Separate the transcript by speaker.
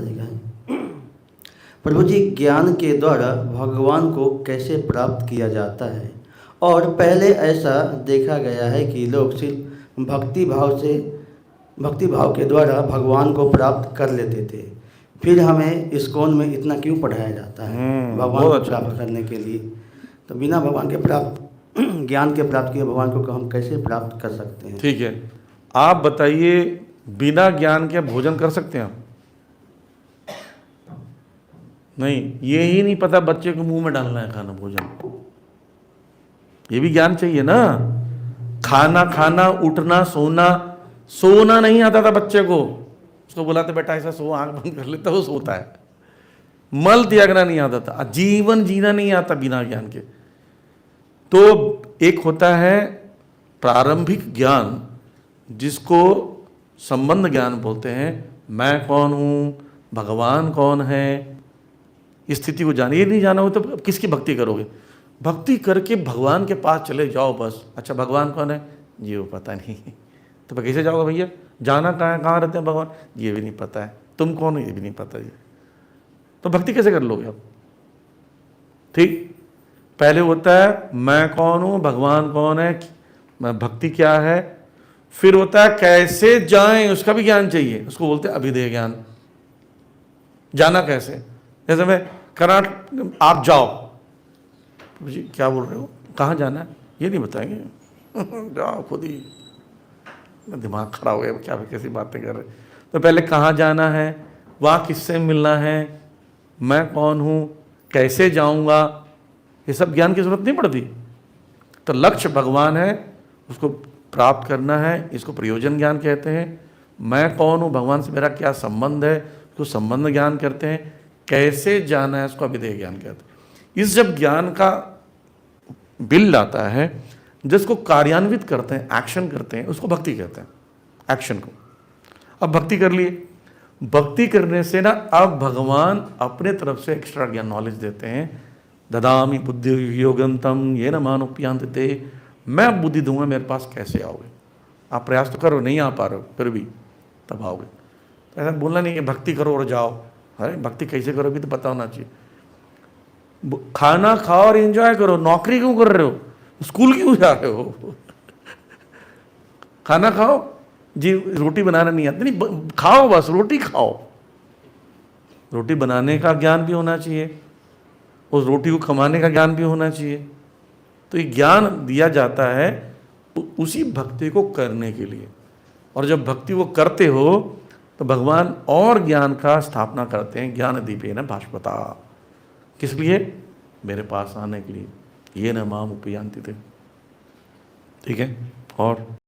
Speaker 1: तरीका है। प्रभु जी, ज्ञान के द्वारा भगवान को कैसे प्राप्त किया जाता है? और पहले ऐसा देखा गया है कि लोग सिर्फ भक्ति भाव के द्वारा भगवान को प्राप्त कर लेते थे। फिर हमें इस्कॉन में इतना क्यों पढ़ाया जाता है भगवान
Speaker 2: बहुत
Speaker 1: को
Speaker 2: अच्छा
Speaker 1: प्राप्त करने के लिए? तो बिना भगवान के प्राप्त ज्ञान के प्राप्त किए भगवान को हम कैसे प्राप्त कर सकते हैं?
Speaker 2: ठीक है, आप बताइए, बिना ज्ञान के भोजन कर सकते हैं आप? नहीं, ये ही नहीं पता बच्चे को मुंह में डालना है खाना, भोजन, ये भी ज्ञान चाहिए ना। खाना खाना, उठना, सोना। सोना नहीं आता था बच्चे को, उसको बुलाते बेटा ऐसा सो, आंख बंद कर लेता, वो सोता है। मल त्यागना नहीं आता था, जीवन जीना नहीं आता बिना ज्ञान के। तो एक होता है प्रारंभिक ज्ञान, जिसको संबंध ज्ञान बोलते हैं। मैं कौन हूं, भगवान कौन है, इस स्थिति को जानिए। नहीं जाना हो तो किसकी भक्ति करोगे? भक्ति करके भगवान के पास चले जाओ बस। अच्छा, भगवान कौन है ये वो पता नहीं, तो कैसे जाओगे भैया? जाना कहाँ है, कहाँ रहते हैं भगवान, ये भी नहीं पता है। तुम कौन हो ये भी नहीं पता है, तो भक्ति कैसे कर लोगे आप? ठीक, पहले होता है मैं कौन हूं, भगवान कौन है, मैं भक्ति क्या है। फिर होता है कैसे जाएं, उसका भी ज्ञान चाहिए, उसको बोलते हैं अभिधेय ज्ञान। जाना कैसे? जैसे मैं कर्नाटक, आप जाओ जी, क्या बोल रहे हो, कहाँ जाना है ये नहीं बताएंगे जाओ खुद ही, दिमाग खराब हो गया, क्या कैसी बातें कर रहे। तो पहले कहाँ जाना है, वहाँ किससे मिलना है, मैं कौन हूँ, कैसे जाऊँगा, ये सब ज्ञान की जरूरत नहीं पड़ती। तो लक्ष्य भगवान है, उसको प्राप्त करना है, इसको प्रयोजन ज्ञान कहते हैं। मैं कौन हूँ, भगवान से मेरा क्या संबंध है, उसको संबंध ज्ञान करते हैं। कैसे जाना है, उसको अभिधेय ज्ञान कहते हैं। इस जब ज्ञान का बिल आता है, जिसको कार्यान्वित करते हैं, एक्शन करते हैं, उसको भक्ति कहते हैं, एक्शन को। अब भक्ति कर लिए, भक्ति करने से ना अब भगवान अपने तरफ से एक्स्ट्रा ज्ञान नॉलेज देते हैं। ददामि बुद्धि योगंतम येन मानुष्यान्ति ते, मैं बुद्धि दूंगा, मेरे पास कैसे आओगे? आप प्रयास तो करो, नहीं आ पा रहे हो, फिर भी तब आओगे। तो ऐसा बोलना नहीं कि भक्ति करो और जाओ। अरे भक्ति कैसे करोगे तो पता होना चाहिए। खाना खाओ और एंजॉय करो, नौकरी क्यों कर रहे हो, स्कूल क्यों जा रहे हो? खाना खाओ जी, रोटी बनाना नहीं आती, नहीं खाओ, बस रोटी खाओ। रोटी बनाने का ज्ञान भी होना चाहिए, उस रोटी को कमाने का ज्ञान भी होना चाहिए। तो ये ज्ञान दिया जाता है उसी भक्ति को करने के लिए। और जब भक्ति को करते हो तो भगवान और ज्ञान का स्थापना करते हैं। ज्ञान दीपेन भास्वता, किस लिए? मेरे पास आने के लिए। ये न माम उपयांति थे। ठीक है, और